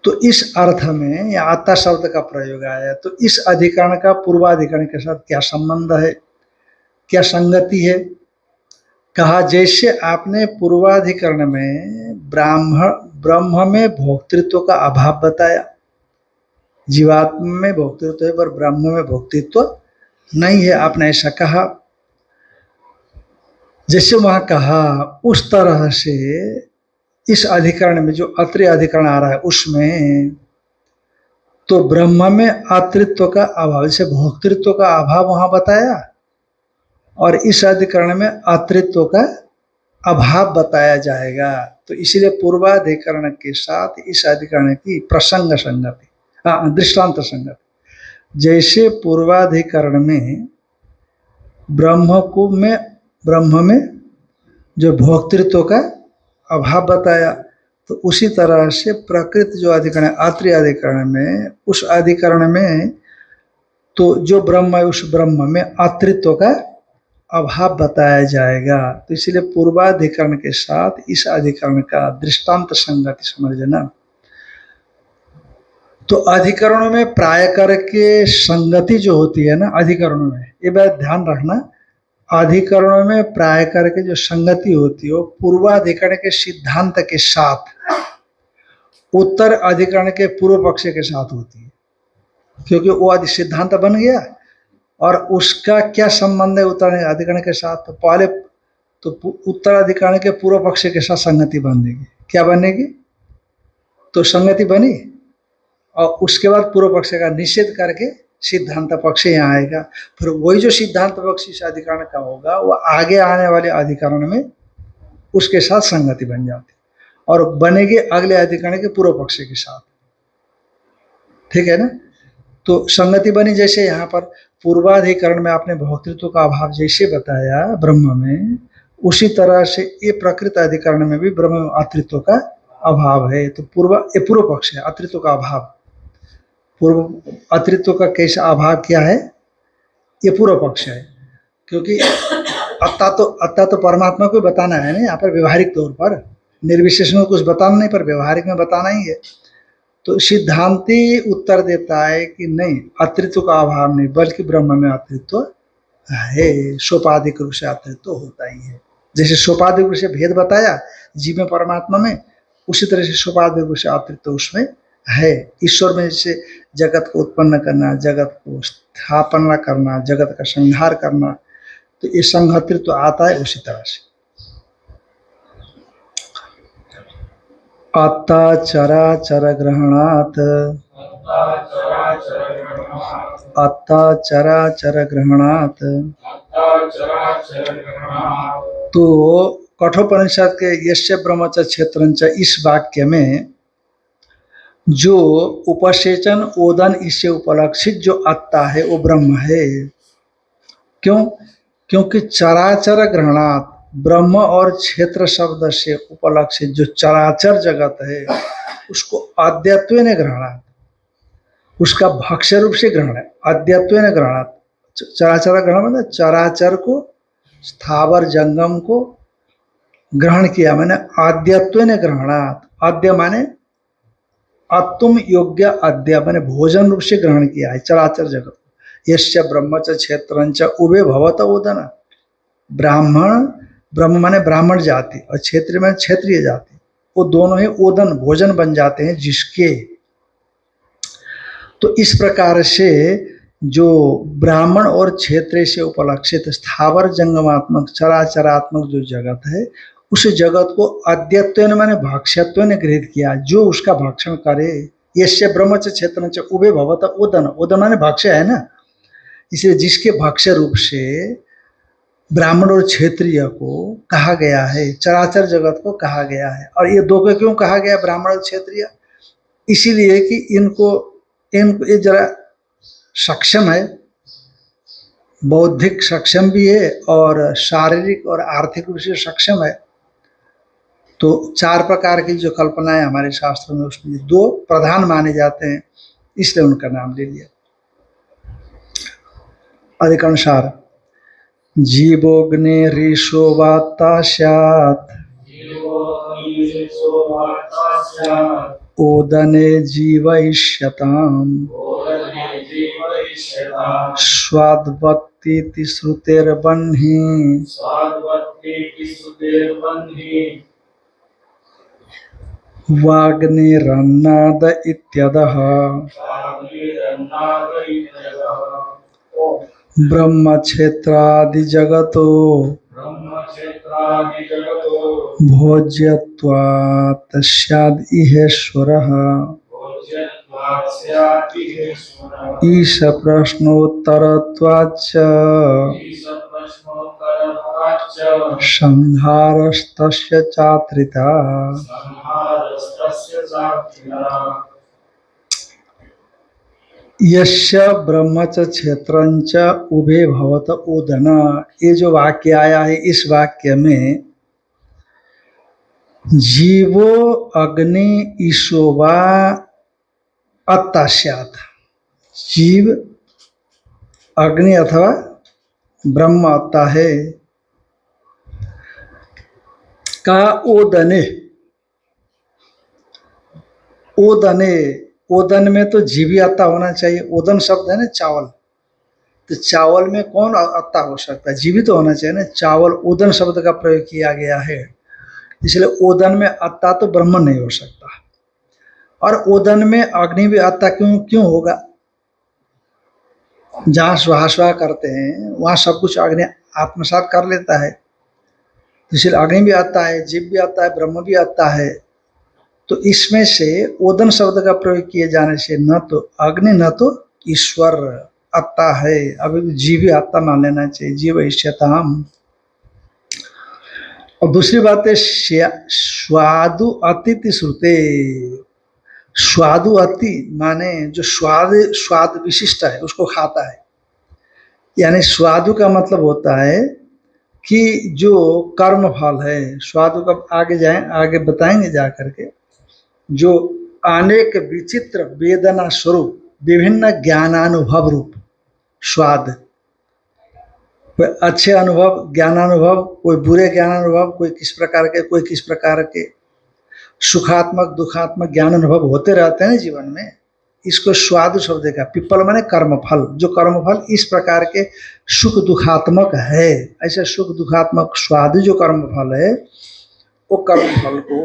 तो इस अर्थ में यह आत्ता शब्द का प्रयोग आया। तो इस अधिकरण का पूर्वाधिकरण के साथ क्या संबंध है, क्या संगति है? कहा जैसे आपने पूर्वाधिकरण में ब्रह्म में भोक्तृत्व का अभाव बताया, जीवात्मा में भोक्तृत्व है पर ब्रह्म में भोक्तृत्व नहीं है, आपने ऐसा कहा। जैसे वहां कहा उस तरह से इस अधिकरण में जो अत्रि अधिकरण आ रहा है उसमें तो ब्रह्म में अत्रित्व का अभाव, जैसे भोक्तृत्व का अभाव वहां बताया, और इस अधिकरण में अत्रित्व का अभाव बताया जाएगा। तो इसलिए पूर्वाधिकरण के साथ इस अधिकरण की प्रसंग संगति, दृष्टांत संगति। जैसे पूर्वाधिकरण में ब्रह्म में जो भोक्तृत्व का अभाव बताया, तो उसी तरह से प्रकृति जो अधिकरण है अत्रि अधिकरण में, उस अधिकरण में तो जो ब्रह्म है उस ब्रह्म में अत्रित्व का अभाव बताया जाएगा। तो इसलिए पूर्वाधिकरण के साथ इस अधिकरण का दृष्टांत संगति समझ लेना। तो अधिकरणों में प्राय करके संगति जो होती है ना, अधिकरणों में ये बात ध्यान रखना, अधिकरणों में प्राय करके जो संगति होती है वो पूर्वाधिकरण के सिद्धांत के साथ उत्तर अधिकरण के पूर्व पक्ष के साथ होती है, क्योंकि वो आदि सिद्धांत बन गया और उसका क्या संबंध है उत्तर अधिकरण के साथ। तो पहले तो उत्तर अधिकरण के पूर्व पक्ष के साथ संगति बनेगी। क्या बनेगी? तो संगति बनी और उसके बाद पूर्व पक्ष का निषेध करके सिद्धांत पक्ष यहाँ आएगा। फिर वही जो सिद्धांत पक्ष इस अधिकरण का होगा वो आगे आने वाले अधिकरण में उसके साथ संगति बन जाती और बनेगी अगले अधिकरण के पूर्व पक्ष के साथ। ठीक है ना? तो संगति बनी जैसे यहाँ पर पूर्वाधिकरण में आपने भोक्तृत्व का अभाव जैसे बताया ब्रह्म में, उसी तरह से ये प्रकृत अधिकरण में भी ब्रह्म में अत्रित्व का अभाव है। तो पूर्व पक्ष है अत्रित्व का अभाव। पूर्व अत्रित्व का कैसा अभाव क्या है? ये पूर्व पक्ष है, क्योंकि अत्ता तो परमात्मा को बताना है ना, यहाँ पर व्यवहारिक तौर पर, निर्विशेष में कुछ बताना नहीं पर व्यवहारिक में बताना ही है। तो सिद्धांति उत्तर देता है कि नहीं, अत्रित्व का अभाव नहीं बल्कि ब्रह्म में अत्रित्व है, सोपाधिक रूप से अत्रित्व होता ही है। जैसे सोपाधिक रूप से भेद बताया जीव में परमात्मा में, उसी तरह से सोपाधिक रूप से अत्रित्व उसमें है। ईश्वर में जैसे जगत को उत्पन्न करना, जगत को स्थापना करना, जगत का संहार करना, तो ये संहर्तृत्व आता है उसी तरह से। आत्ता चराचर ग्रहणात्, आत्ता चराचर ग्रहणात्। तो कठोपनिषद के यस्य ब्रह्मच क्षेत्रंच इस वाक्य में जो उपसेचन ओदन इससे उपलक्षित जो आत्ता है वो ब्रह्म है। क्यों? क्योंकि चराचर ग्रहणात्, ब्रह्म और क्षेत्र शब्द से उपलक्षित जो चराचर जगत है उसको अद्यत्वेन ग्रहणात्, उसका भक्ष्य रूप से ग्रहण है। अद्यत्वेन ग्रहणात्, चराचर ग्रहण मतलब चराचर को, स्थावर जंगम को ग्रहण किया, मैंने आद्यत्वेन ग्रहणात्। आद्य माने अतुम योग्य अद्य मैंने भोजन रूप से ग्रहण किया है चराचर जगत। यश्च ब्रह्मच क्षेत्रंच उभे भवत ओदन। ब्राह्मण, ब्रह्म माने ब्राह्मण जाति और क्षेत्र में क्षेत्रीय जाति, वो दोनों ही ओदन भोजन बन जाते हैं जिसके। तो इस प्रकार से जो ब्राह्मण और क्षेत्र से उपलक्षित स्थावर जंगमात्मक चराचरात्मक जो जगत है, उस जगत को अद्यत्व माने भाक्ष्यत्व ने गृहित किया, जो उसका भक्षण करे। यश्य ब्रह्मच क्षेत्र उभे भवत ओदन, ओदन माने भक्ष्य है ना, इसलिए जिसके भक्ष्य रूप से ब्राह्मण और क्षेत्रीय को कहा गया है, चराचर जगत को कहा गया है। और ये दो को क्यों कहा गया ब्राह्मण और क्षेत्रीय? इसीलिए कि इनको इनको ये जरा सक्षम है, बौद्धिक सक्षम भी है और शारीरिक और आर्थिक रूप से सक्षम है। तो चार प्रकार की जो कल्पनाएं हमारे शास्त्रों में, उसमें दो प्रधान माने जाते हैं, इसलिए उनका नाम ले लिया। अधिकांशार जीवोग्निरीशो वाता स्यात् ओदने जीवयिष्यताम् स्वाद्वत्तीति श्रुतेर्बह्नि वाग्निरन्नाद इत्यदः ब्रह्मक्षेत्रादि जगतो भोज्यत्वात् स्याद् इहेश्वरः। ईश प्रश्नोत्तरत्वाच्च संहारस्तस्य चात्रिता। यस्य ब्रह्मच क्षेत्रंच उभे भवत ओदन, ये जो वाक्य आया है, इस वाक्य में जीवो अग्नि ईशोवा अत्ता स्यात्, जीव अग्नि अथवा ब्रह्म अत्ता है का ओदने। ओदने, ओदन में तो जीवी अत्ता होना चाहिए। ओदन शब्द है ना चावल, तो चावल में कौन अत्ता हो सकता है? जीवी तो होना चाहिए ना। चावल ओदन शब्द का प्रयोग किया गया है, इसलिए ओदन में अत्ता तो ब्रह्म नहीं हो सकता। और ओदन में अग्नि भी अत्ता क्यों होगा? जहाँ स्वाहा करते हैं वहाँ सब कुछ अग्नि आत्मसात कर लेता है, इसलिए अग्नि भी आता है, जीव भी आता है, ब्रह्म भी आता है। तो इसमें से ओदन शब्द का प्रयोग किए जाने से न तो अग्नि न तो ईश्वर आत्ता है, अभी जीव ही आत्ता मान लेना चाहिए, जीव ईश्यताम। और दूसरी बात है स्वादु अतिथि श्रुते। स्वादु अति माने जो स्वाद विशिष्ट है उसको खाता है, यानी स्वादु का मतलब होता है कि जो कर्म फल है। स्वादु का आगे बताएंगे जा करके, जो अनेक विचित्र वेदना स्वरूप विभिन्न ज्ञानानुभव रूप स्वाद, कोई अच्छे अनुभव ज्ञानानुभव, कोई बुरे ज्ञानानुभव, कोई किस प्रकार के, कोई किस प्रकार के सुखात्मक दुखात्मक ज्ञान अनुभव होते रहते हैं जीवन में। इसको स्वादु शब्द का, पिपल माने कर्मफल, जो कर्मफल इस प्रकार के सुख दुखात्मक है, ऐसे सुख दुखात्मक स्वादु जो कर्मफल है, वो कर्मफल को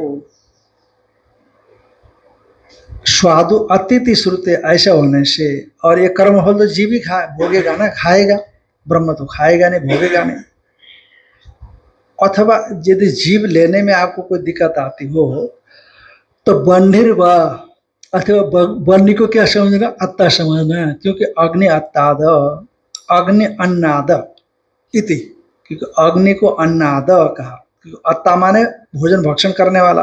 स्वादु अतिथि श्रुते ऐसा होने से। और ये कर्मफल तो जीव ही भोगेगा ना, खाएगा, ब्रह्म तो खाएगा नहीं, भोगेगा नहीं। अथवा यदि जीव लेने में आपको कोई दिक्कत आती हो तो बंधिर व अथवा बन्नी को क्या समझना? अत्ता समझना, क्योंकि अग्नि अत्ताद, अग्नि अन्नाद इति, क्योंकि अग्नि को अन्नाद कहा, क्योंकि अत्ता माने भोजन भक्षण करने वाला,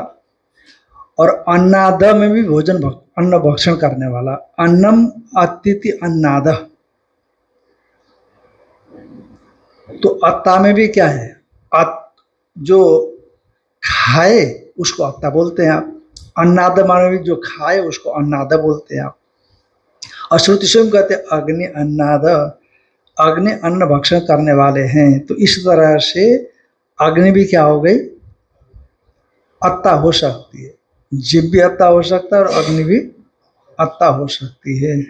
और अन्नाद में भी भोजन अन्न भक्षण करने वाला। अन्नम अतिथि अन्नाद, तो अत्ता में भी क्या है? जो खाए उसको अत्ता बोलते हैं आप। अन्नाद माने भी जो खाए उसको अन्नाद बोलते हैं आप। और श्रुति स्वयं कहते हैं अग्नि अन्नाद, अग्नि अन्न भक्षण करने वाले हैं। तो इस तरह से अग्नि भी क्या हो गई? अत्ता हो सकती है। जीव भी आत्ता हो सकता है और अग्नि भी आत्ता हो सकती है।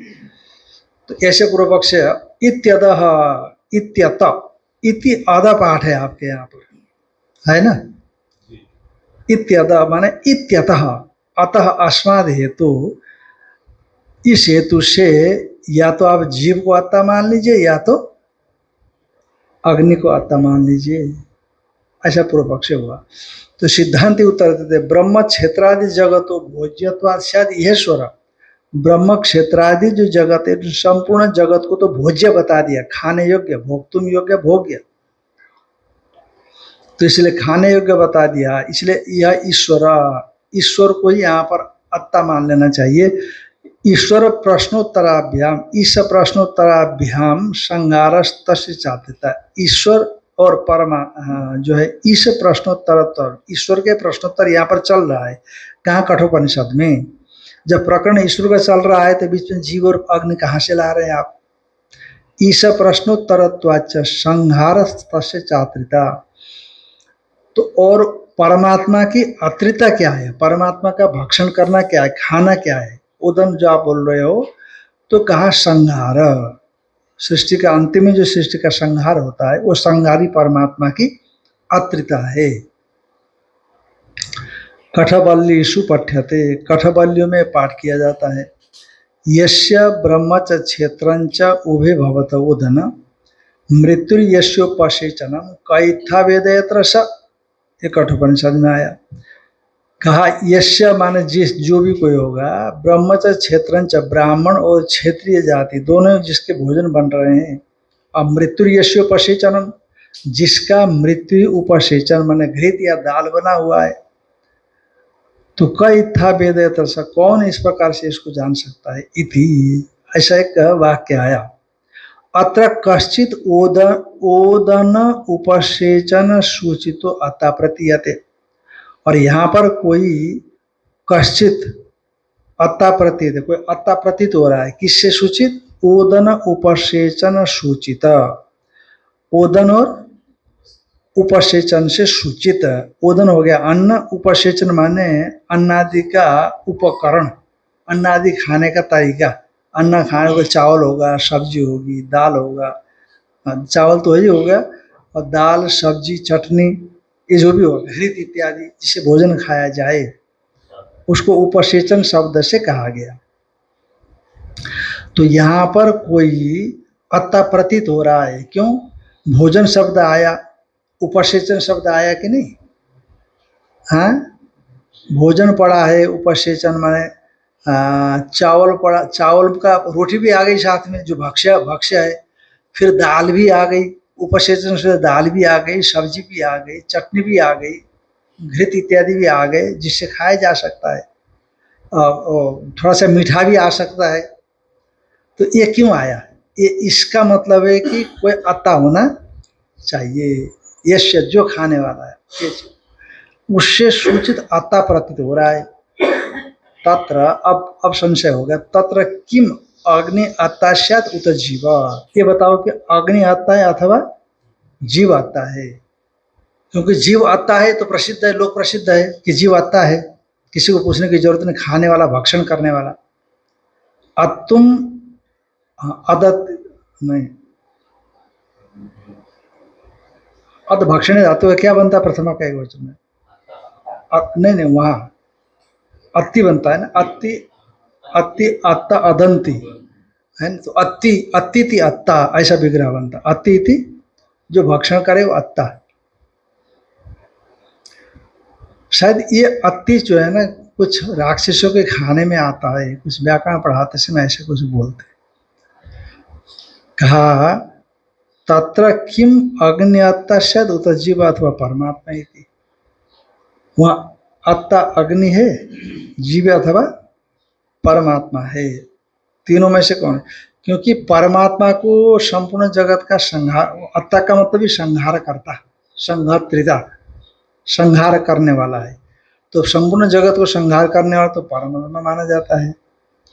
तो ऐसे पूर्व पक्ष इत्यतः इत्यत इति आधा पाठ है आपके यहाँ पर, है ना। इत्यतः माने इत्यतः, अतः अस्माद हेतु, इस हेतु से या तो आप जीव को आत्मा मान लीजिए या तो अग्नि को आत्मा मान लीजिए, ऐसा पूर्व पक्ष हुआ। तो सिद्धांति उत्तर देते ब्रह्म क्षेत्रादि जगतो भोज्यत्वाद, शायद यह स्वर ब्रह्म क्षेत्रादि जो जगत है संपूर्ण जगत को तो भोज्य बता दिया, खाने योग्य, भोक्तुम योग्य, भोग्य, तो इसलिए खाने योग्य बता दिया, इसलिए यह ईश्वर, ईश्वर को ही यहाँ पर आत्मा मान लेना चाहिए। ईश्वर प्रश्नोत्तराभ्याम, ईश प्रश्नोत्तराभ्याम संगारस तस्य चाहता, ईश्वर और परमा जो है ईश प्रश्नोत्तर, ईश्वर के प्रश्नोत्तर यहाँ पर चल रहा है। कहाँ? कठोपनिषद में। जब प्रकरण ईश्वर का चल रहा है तो बीच में जीव और अग्नि कहाँ से ला रहे हैं आप? ईश प्रश्नोत्तरत्वाच संहार तस्य चात्रिता। तो और परमात्मा की अत्रिता क्या है? परमात्मा का भक्षण करना क्या है, खाना क्या है? उदम जो आप बोल रहे हो, तो कहा संहार, सृष्टि का अंतिम में जो सृष्टि का संहार होता है वो संहारी परमात्मा की अत्रिता है। कठबल्लीषु पठ्यते, कठबल्लियों में पाठ किया जाता है। यस्य ब्रह्मच क्षेत्रंच उभे भवत उदन मृत्यु यस्योपसेचनम कैथा वेदयत्र स, ये कठोपनिषद में आया। कहा यस्य माने जिस, जो भी कोई होगा, ब्रह्मच क्षेत्रंच, ब्राह्मण और क्षेत्रीय जाति दोनों जिसके भोजन बन रहे हैं, अब मृत्यु यस्योपसेचनम, जिसका मृत्यु उपसेचन माने घृत या दाल बना हुआ है, तो कई था वेदयत्र स, कौन इस प्रकार से इसको जान सकता है? इति, ऐसा एक वाक्य आया। अत्र कश्चित ओदन उपसेचन सूचितो अता प्रतीयते, और यहाँ पर कोई कश्चित अत्ता प्रतीत, कोई अत्ता प्रतीत हो रहा है। किससे सूचित? ओदन उपसेचन सूचित, ओदन और उपसेचन से सूचित। ओदन हो गया अन्न, उपसेचन माने अन्नादि का उपकरण, अन्नादि खाने का तरीका। अन्न खाने को चावल होगा, सब्जी होगी, दाल होगा, चावल तो ही होगा, और दाल, सब्जी, चटनी, ये जो भी होगा, घृत इत्यादि जिसे भोजन खाया जाए उसको उपसेचन शब्द से कहा गया। तो यहाँ पर कोई अत्ता प्रतीत हो रहा है। क्यों? भोजन शब्द आया, उपसेचन शब्द आया कि नहीं? हाँ, भोजन पड़ा है, उपसेचन माने चावल पड़ा, चावल का रोटी भी आ गई साथ में जो भक्ष्य भक्ष्य है, फिर दाल भी आ गई, उपसेचन से दाल भी आ गई, सब्जी भी आ गई, चटनी भी आ गई, घृत इत्यादि भी आ गए जिससे खाया जा सकता है, थोड़ा सा मीठा भी आ सकता है। तो ये क्यों आया? ये इसका मतलब है कि कोई अत्ता होना चाहिए, ये जो खाने वाला है ये उससे सूचित अत्ता प्रतीत हो रहा है। तत्र, अब संशय हो गया, तत्र किम अग्नि अत्ता स्यात् उत जीव, ये बताओ कि अग्नि अत्ता है अथवा जीव अत्ता है? क्योंकि जीव अत्ता है तो प्रसिद्ध है, लोक प्रसिद्ध है कि जीव अत्ता है, किसी को पूछने की जरूरत नहीं, खाने वाला, भक्षण करने वाला। अतुम अदत नहीं, अद भक्षण धातु है, क्या बनता है प्रथमा का एक वचन में? नहीं नहीं, वहां अति बनता है ना, अति, अति अत्ता अदंती है ना, तो अति, अतिथि अत्ता ऐसा विग्रह बनता। अतिथि जो भक्षण करे वो अत्ता। शायद ये अति जो है ना कुछ राक्षसों के खाने में आता है, कुछ व्याकरण पढ़ाते समय ऐसे कुछ बोलते। कहा तत्र किम अग्नि अत्ता शायद उत जीव अथवा परमात्मा ही थी, वहां अत्ता अग्नि है, जीव अथवा परमात्मा है, तीनों में से कौन है? क्योंकि परमात्मा को संपूर्ण जगत का संहार, अत्ता का मतलब ही संहार करता, संहर्त्रिता, संहार करने वाला है। तो संपूर्ण जगत को संहार करने वाला तो परमात्मा माना जाता है,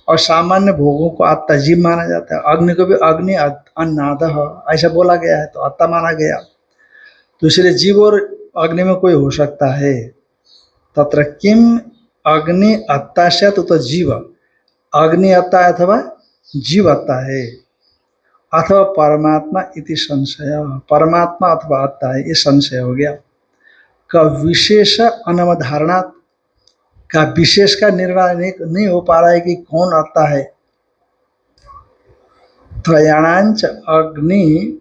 और सामान्य भोगों को आत्ता जीव माना जाता है। अग्नि को भी अग्नि अन्नादः ऐसा बोला गया है तो आत्ता माना गया। तो इसलिए जीव और अग्नि में कोई हो सकता है। तत्र किम अग्नि अत्ता से तो जीव, अग्नि अत्ता अथवा जीव अत्ता है, अथवा परमात्मा इति संशय, परमात्मा अथवा आत्ता है, ये संशय हो गया। का विशेष अनवधारणा, का विशेष का निर्णय नहीं हो पा रहा है कि कौन आत्ता है। त्रयाणांच अग्नि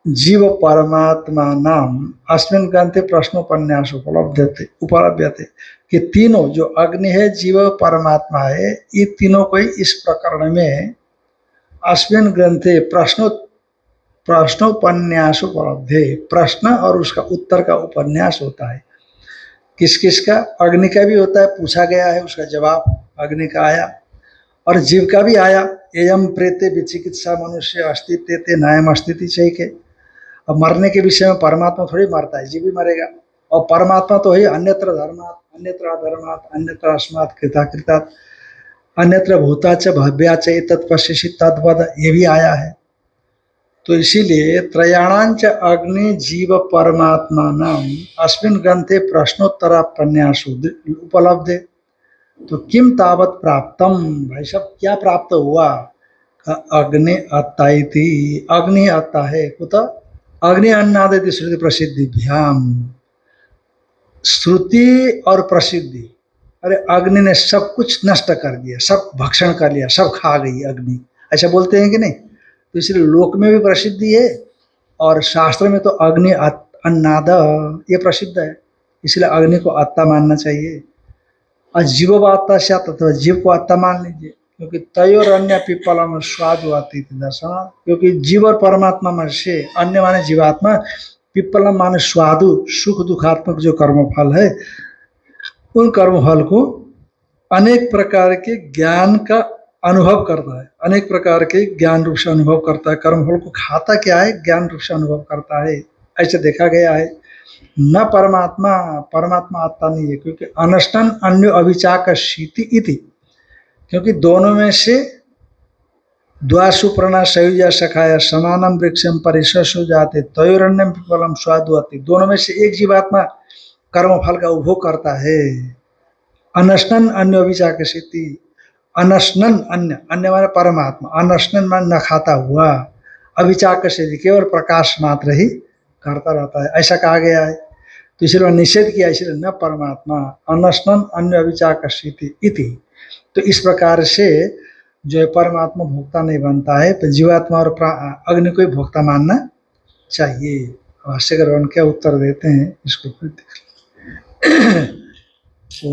जीव परमात्मा नाम अस्मिन् ग्रंथे प्रश्नोपन्यास उपलभ्यते, कि तीनों जो अग्नि है, जीव, परमात्मा है, ये तीनों को इस प्रकरण में अस्मिन् ग्रंथे प्रश्नोपन्यास उपलब्ध है, प्रश्न और उसका उत्तर का उपन्यास होता है। किस किस का? अग्नि का भी होता है, पूछा गया है, उसका जवाब अग्नि का आया, और जीव का भी आया, एयम प्रेते विचिकित्सा मनुष्य अस्तित्व ते नायम अस्तित्व चाहिए के। अब मरने के विषय में परमात्मा थोड़ी मरता है, जीव भी मरेगा, और परमात्मा तो है अन्यत्र धर्मात् अन्यत्र अधर्मात् अन्यत्र अस्मात् कृताकृतात् अन्यत्र भूताच भव्याच तत्पश्यसि तद्वद, ये भी आया है। तो इसीलिए त्रयाणांच अग्नि जीव परमात्मा नाम अस्मिन् ग्रंथे प्रश्नोत्तरापन्यास उपलब्ध है। तो किम तावत प्राप्तम, भाई साहब क्या प्राप्त हुआ? अग्नि अत्ता इति, अग्नि अत्ता है, कुत अग्नि अन्नादिति श्रुति प्रसिद्धिभ्याम, श्रुति और प्रसिद्धि, अरे अग्नि ने सब कुछ नष्ट कर दिया, सब भक्षण कर लिया, सब खा गई अग्नि, ऐसा बोलते हैं कि नहीं? तो इसलिए लोक में भी प्रसिद्धि है, और शास्त्र में तो अग्नि अन्नाद ये प्रसिद्ध है, इसलिए अग्नि को आत्ता मानना चाहिए। और जीव आत्ता से तथा जीव को आत्ता मान लीजिए, क्योंकि तयोर अन्य पिप्पलम स्वाद आती दर्शन, क्योंकि जीव और परमात्मा में से अन्य माने जीवात्मा, पिप्पलम माने स्वादु, सुख दुखात्मक जो कर्मफल है, उन कर्मफल को अनेक प्रकार के ज्ञान का अनुभव करता है, अनेक प्रकार के ज्ञान रूप से अनुभव करता है। कर्मफल को खाता क्या है? ज्ञान रूप से अनुभव करता है, ऐसे देखा गया है। न परमात्मा, परमात्मा आत्ता नहीं है, क्योंकि अनष्टन अन्य अभिचाक शीति इति, क्योंकि दोनों में से द्वासुप्रणा सयुजा सखाया समानम वृक्षम परिशस्व जाते तयोरण्यम पिपलम स्वादुअति, दोनों में से एक जीवात्मा कर्मफल का उपभोग करता है। अनशनन अन्य अभिचाक शीति, अनशनन अन्य, अन्य माने परमात्मा, अनशनन माने न खाता हुआ, अभिचाक से केवल प्रकाश मात्र ही करता रहता है, ऐसा कहा गया है। तो इसलिए निषेध किया, इसलिए न परमात्मा, अनशनन अन्य अभिचाक शीति इति। तो इस प्रकार से जो है परमात्मा भोक्ता नहीं बनता है, तो जीवात्मा और अग्नि को ही भोक्ता मानना चाहिए। भाष्यकर क्या उत्तर देते हैं इसको फिर देख ओ